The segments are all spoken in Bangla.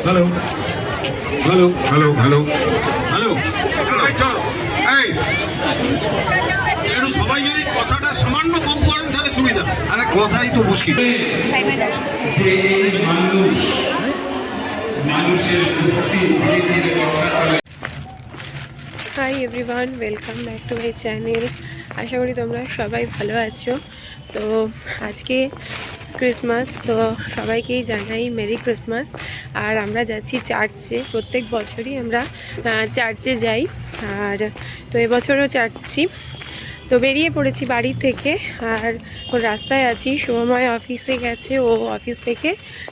Hello hello hello hello hello, চলো একটু সবাই যদি কথাটা সামান্য কম করেন তাহলে সুবিধা। আরে কথাই তো মুশকিল যে মানুষের hi everyone, welcome back to my channel. আশা করি তোমরা সবাই ভালো আছো। তো আজকে ক্রিসমাস, তো সবাইকেই জানাই মেরি ক্রিসমাস। আর আমরা যাচ্ছি চার্চে, প্রত্যেক বছরই আমরা চার্চে যাই, আর তো এবছরও যাচ্ছি। তো বেরিয়ে পড়েছি বাড়ি থেকে, আর রাস্তায় আছি। শুভময় অফিসে গেছে, ও অফিস থেকে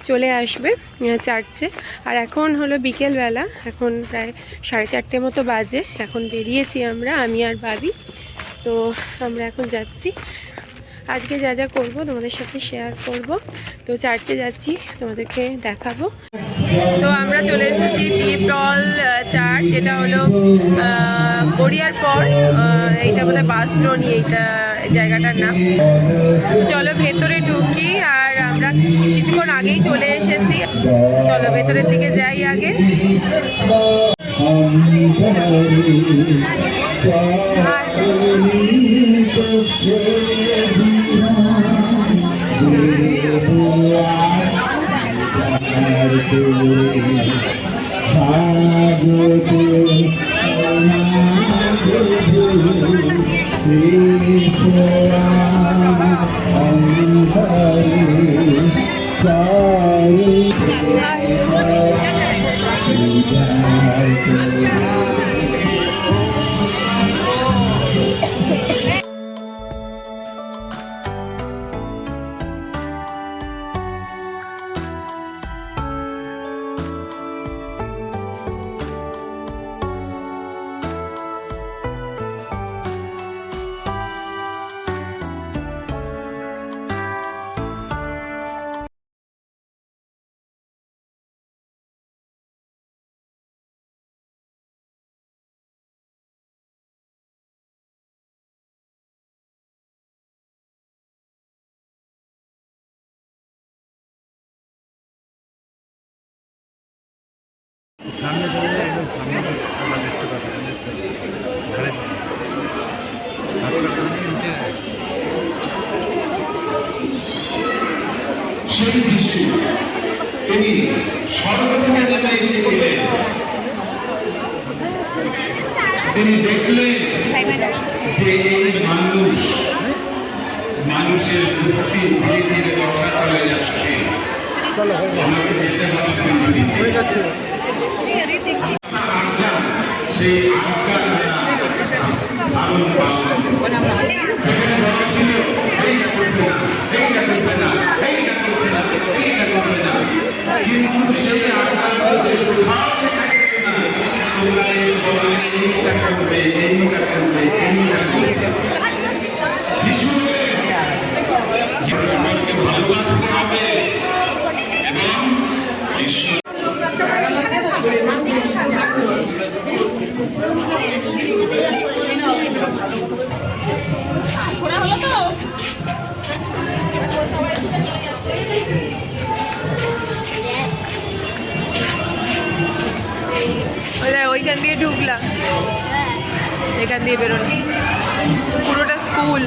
চলে আসবে চার্চে। আর এখন হলো বিকেলবেলা, এখন প্রায় 4:30 মতো বাজে। এখন বেরিয়েছি আমরা, আমি আর ভাবি। তো আমরা এখন যাচ্ছি। আজকে যা যা করবো তোমাদের সাথে শেয়ার করব। তো চার্চে যাচ্ছি, তোমাদেরকে দেখাবো। তো আমরা চলে এসেছি ডিপডল চার্চ। এটা হলো গড়িয়ার পর, এইটা বোধহয় বাসদ্রোণী, এইটা জায়গাটার নাম। চলো ভেতরে ঢুকি, আর আমরা কিছুক্ষণ আগেই চলে এসেছি। চলো ভেতরের দিকে যাই আগে। সামনে একদম সামনে দেখতে পাচ্ছেন সেই দৃশ্য তিনি স্বর্গ থেকে নেমে এসেছিলেন। তিনি দেখলেন যে এই মানুষের মুক্তি ধীরে ধীরে রক্ষা করে যাচ্ছে। আমাকে যেতে হবে সেই আজ্ঞা পালন পালন ছিল। এইটা করবে না, এইটা করবে না, এইটা করবে না, এইটা করবে না, কিন্তু সেই আজ্ঞা তোমরা এইটা করবে, এইটা করবে, এইটা করবে। জীবনকে ভালোবাসতে হবে এবং ঈশ্বর ওইখান দিয়ে ঢুকলাম, এখান দিয়ে বেরোলাম, পুরোটা স্কুল।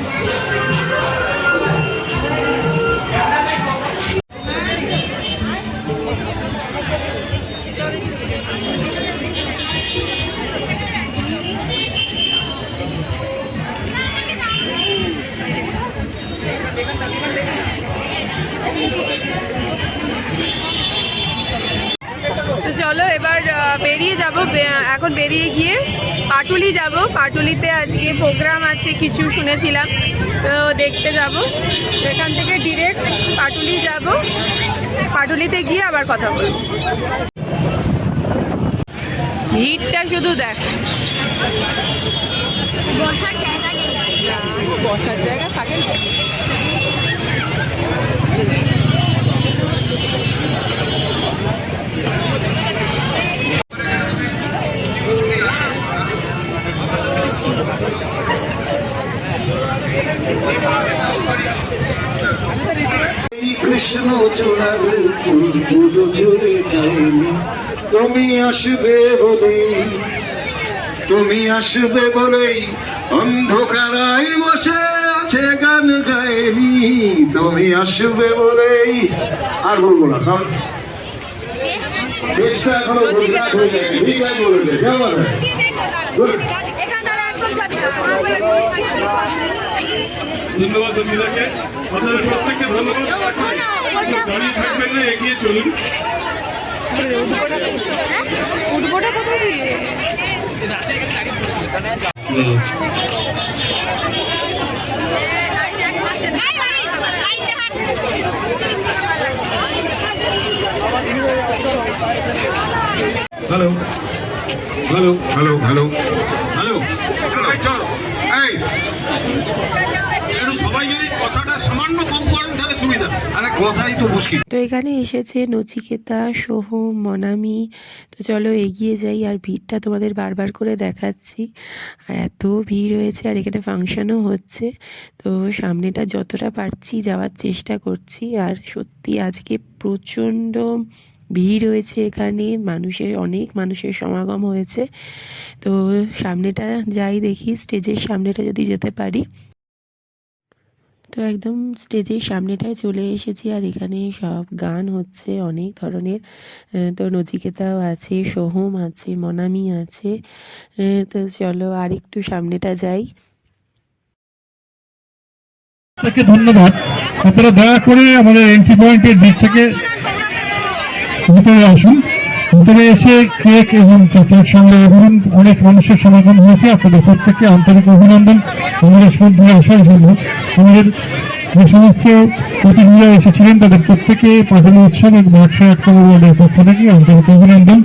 তো চলো এবার বেরিয়ে যাব। এখন বেরিয়ে গিয়ে পাটুলি যাব। পাটুলিতে আজকে প্রোগ্রাম আছে কিছু, শুনেছিলাম, তো দেখতে যাব। এখান থেকে ডিরেক্ট পাটুলি যাব। পাটুলিতে গিয়ে আবার কথা বলব। ভিড়টা শুধু দেখ, বসার জায়গা থাকে না। কৃষ্ণ চূড়ার ফুল জুড়ে যায়নি। তুমি আসবে বলেই, তুমি আসবে বলেই অন্ধকারাই বসে আছে গান গায়নি, তুমি আসবে বলেই। আর বলবো না, কারণ চেষ্টা এখনো গুজরাট হয়ে যায়, ঠিক আছে বলেছে, কেমন হয়? ধন্যবাদ বন্ধুদেরকে, আপনাদের প্রত্যেককে ধন্যবাদ। দাঁড়িয়ে থাকবেন না, এগিয়ে চলুন। Hello hello hello hello hello, চলো সবাই যদি কথাটা সামান্য কম করেন তাহলে সুবিধা। আরে কথাই তো মুশকিল। তো এখানে এসেছে নচিকেতা, সোহম, মনামি। তো চলো এগিয়ে যাই, আর ভিড়টা তোমাদের বারবার করে দেখাচ্ছি। আর এত ভিড় হয়েছে, আর এখানে ফাংশনও হচ্ছে। তো সামনেটা যতটা পারছি যাওয়ার চেষ্টা করছি। আর সত্যি আজকে প্রচণ্ড ভিড় হয়েছে এখানে, অনেক মানুষের সমাগম হয়েছে। তো সামনেটা যাই দেখি, স্টেজের সামনেটা যদি যেতে পারি। তো একদম স্টেজের সামনেটায় চলে এসেছি, আর এখানে সব গান হচ্ছে অনেক ধরনের। তো নচিকেতাও আছে, সোহম আছে, মনামি আছে। তো চলো আর একটু সামনেটা যাই। আপনাকে ধন্যবাদ। আপনারা দয়া করে আমাদের এন্ট্রি পয়েন্টের দিক থেকে ভিতরে আসুন। ভিতরে এসে কেক এবং চকলেট সঙ্গে এবং অনেক মানুষের সমাগম হয়েছে। আপনাদের প্রত্যেককে আন্তরিক অভিনন্দন আমাদের মধ্যে আসার জন্য। আমাদের যে সমস্ত অতিথিরা এসেছিলেন তাদের প্রত্যেকে পাঠানো উৎসব এবং 101তম ওয়ার্ডের পক্ষ থেকে আন্তরিক অভিনন্দন।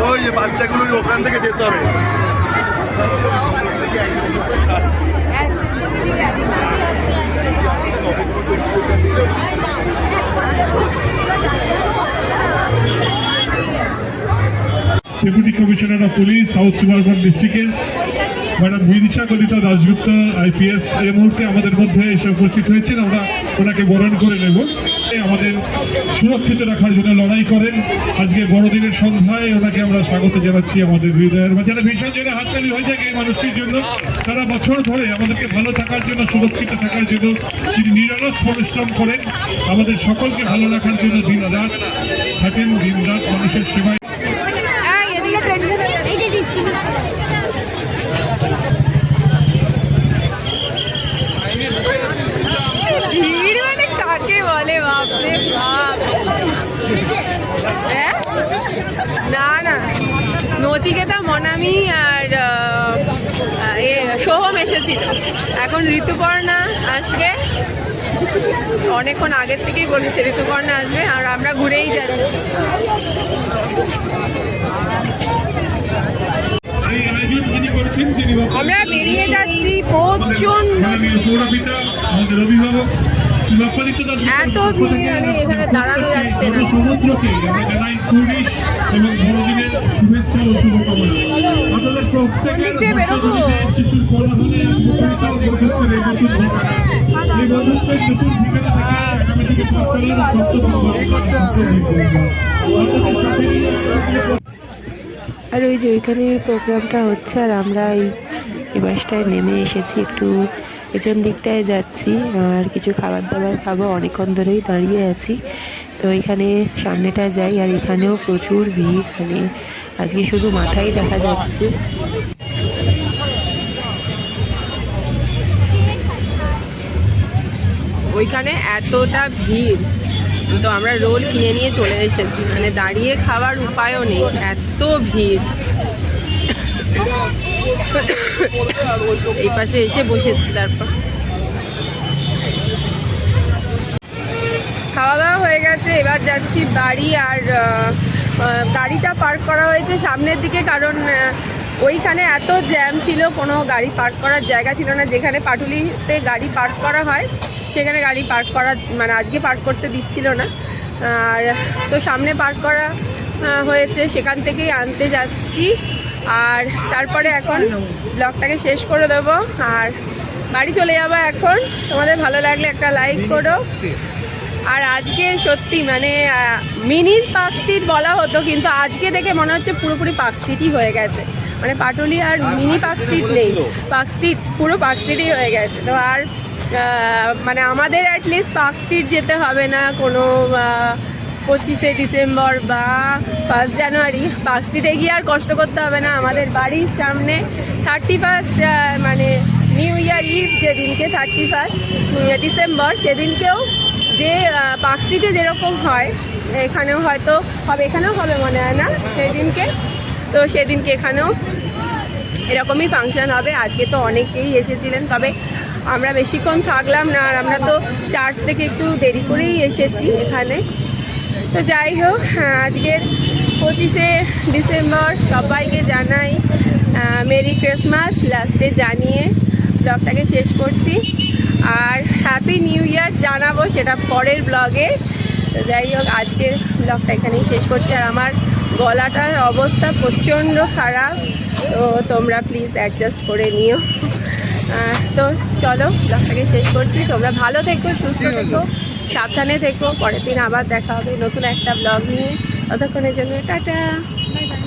ওই যে বাচ্চাগুলো ওখান থেকে যেতে হবে। Deputy commissioner of police south suburban ডিস্ট্রিক্টের ম্যাডাম বিদিশা কলিতা দাশগুপ্ত আইপিএস এই মুহূর্তে আমাদের মধ্যে এসে উপস্থিত হয়েছেন। আমরা ওনাকে বরণ করে নেব। আমাদের সুরক্ষিত রাখার জন্য লড়াই করেন। আজকে বড়দিনের সন্ধ্যায় ওনাকে আমরা স্বাগত জানাচ্ছি আমাদের হৃদয়ের মাঝে। ভীষণ জোরে হাততালি হয়ে যায় এই মানুষটির জন্য। সারা বছর ধরে আমাদেরকে ভালো থাকার জন্য, সুরক্ষিত থাকার জন্য তিনি নিরলস পরিশ্রম করেন। আমাদের সকলকে ভালো রাখার জন্য দিন রাত থাকেন, দিন রাত মানুষের সেবায়। ভিড় মানে কাকে বলে, বাপরে বাপ। না না, নচিকেতা, মনামি আর সোহম এসেছিল। এখন ঋতুপর্ণা আসবে, অনেকক্ষণ আগের থেকেই বলেছে ঋতুপর্ণা আসবে, আর আমরা ঘুরেই যাচ্ছি। আমরা বেরিয়ে যাচ্ছি, প্রচন্ড এত ভিড়, মানে এখানে দাঁড়ানো যাচ্ছে না। সমুদ্রকে আমরা জানাই টুরিস্ট এবং বড়দিনের শুভেচ্ছা ও শুভকামনা। আপনাদের প্রত্যেকের শিশুর কোলাহলে এই বন্ধুত্বের নতুন ঠিকানা থেকে আগামী থেকে সঞ্চালন আর ওই যে ওইখানে প্রোগ্রামটা হচ্ছে, আর আমরা এই বাসটায় নেমে এসেছি, একটু পেছন দিকটায় যাচ্ছি আর কিছু খাবার দাবার খাবো। অনেকক্ষণ ধরেই দাঁড়িয়ে আছি। তো এখানে সামনেটায় যাই, আর এখানেও প্রচুর ভিড়, মানে আজকে শুধু মাথাই দেখা যাচ্ছে। ওইখানে এতটা ভিড়, তো আমরা রোল কিনে নিয়ে চলে এসেছি, মানে দাঁড়িয়ে খাওয়ার উপায়ও নেই, এত ভিড়। এই পাশে এসে বসেছি, তারপর খাওয়া দাওয়া হয়ে গেছে, এবার যাচ্ছি বাড়ি। আর গাড়িটা পার্ক করা হয়েছে সামনের দিকে, কারণ ওইখানে এত জ্যাম ছিল, কোনো গাড়ি পার্ক করার জায়গা ছিল না। যেখানে পাটুলিতে গাড়ি পার্ক করা হয় সেখানে গাড়ি পার্ক করা, মানে আজকে পার্ক করতে দিচ্ছিল না। আর তো সামনে পার্ক করা হয়েছে, সেখান থেকেই আনতে যাচ্ছি। আর তারপরে এখন ব্লগটাকে শেষ করে দেবো আর বাড়ি চলে যাবো। এখন তোমাদের ভালো লাগলে একটা লাইক করো। আর আজকে সত্যি মানে মিনি পার্ক স্ট্রিট বলা হতো, কিন্তু আজকে দেখে মনে হচ্ছে পুরোপুরি পার্ক স্ট্রিটই হয়ে গেছে, মানে পাটুলি আর মিনি পার্ক স্ট্রিট নেই, পার্ক স্ট্রিট পুরো পার্ক স্ট্রিটই হয়ে গেছে। তো আর মানে আমাদের অ্যাটলিস্ট পার্ক স্ট্রিট যেতে হবে না কোনো 25শে ডিসেম্বর বা 1 জানুয়ারি, পার্ক স্ট্রিটে গিয়ে আর কষ্ট করতে হবে না। আমাদের বাড়ির সামনে 31 মানে নিউ ইয়ার ইভ যেদিনকে 31 ডিসেম্বর, সেদিনকেও যে পার্ক স্ট্রিটে যেরকম হয় এখানেও হয়তো হবে, এখানেও হবে মনে হয় না সেদিনকে, তো সেদিনকে এখানেও এরকমই ফাংশন হবে। আজকে তো অনেকেই এসেছিলেন, তবে আমরা বেশিক্ষণ থাকলাম না, আর আমরা তো চার্চ থেকে একটু দেরি করেই এসেছি এখানে। তো যাই হোক, আজকের 25শে ডিসেম্বর সবাইকে জানাই মেরি ক্রিসমাস, লাস্টে জানিয়ে ব্লগটাকে শেষ করছি। আর হ্যাপি নিউ ইয়ার জানাবো সেটা পরের ব্লগে। তো যাই হোক, আজকের ব্লগটা এখানেই শেষ করছি। আর আমার গলাটার অবস্থা প্রচণ্ড খারাপ, তো তোমরা প্লিজ অ্যাডজাস্ট করে নিও। তো চলো ব্লগটাকে শেষ করছি। তোমরা ভালো থেকো, সুস্থ থেকো, সাবধানে থেকো। পরের দিন আবার দেখা হবে নতুন একটা ব্লগ নিয়ে। ততক্ষণের জন্য টাটা, বাই বাই।